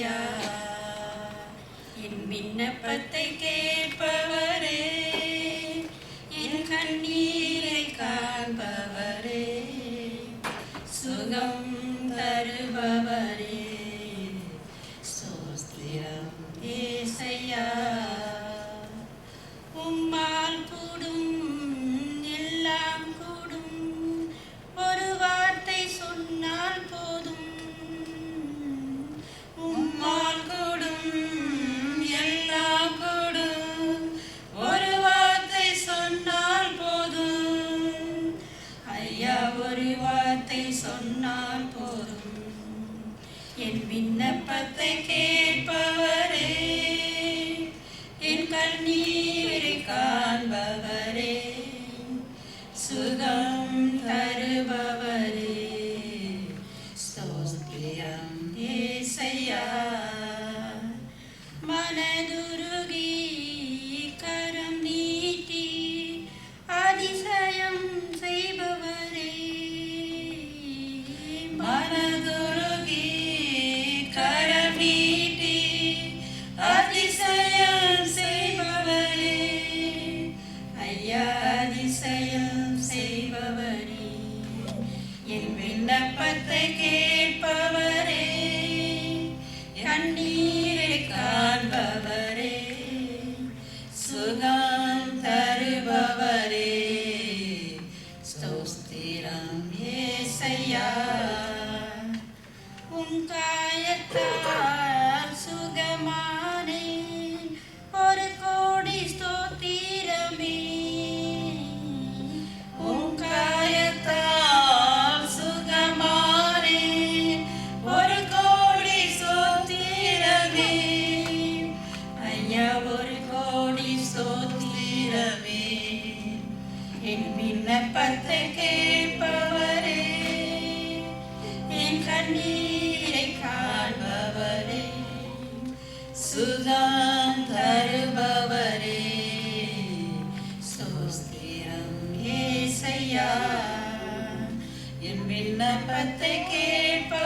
ஏசையா என் விண்ணப்பத்தை கேட்பவரே என் கண்ணீரை காண்பவரே சுகம் தருபவரே ஸ்தோத்திரம் ஏசையா உம்மால் கூடும் எல்லாம் கூடும் ஒரு வார்த்தை சொன்னால் போதும் உம்மால் கூடும் எல்லாம் கூடும் ஒரு வார்த்தை சொன்னால் போதும் ஐயா ஒரு வார்த்தை சொன்னால் போதும் என் விண்ணப்பத்தை கேட்பவரே என் கண்ணீரை காண்பவரே சுகம் தருபவரே ஸ்தோத்திரம் ஏசையா மனதுருகி கரம் நீட்டி அதிசயம் செய்பவரே மனதுருகி கரம் நீட்டி அதிசயம் செய்பவரே ஐயா அதிசயம் செய்பவரே என் விண்ணப்பத்தை கேட்பவரே கண்ணீரை காண்பவரே சுகம் தருபவரே ஸ்தோத்திரம் ஏசையா உன் காயத்தால் சுகமானே ஒரு கோடி ஸ்தோத்திரமே உன் காயத்தால் சுகமானே ஒரு கோடி ஸ்தோத்திரமே ஐயா ஒரு கோடி ஸ்தோத்திரமே என் விண்ணப்பத்தை கேட்பவரே என் கண்ணீரை காண்பவரே சுகம் தருபவரே ஸ்தோத்திரம் ஏசையா என் விண்ணப்பத்தை கேட்பவரே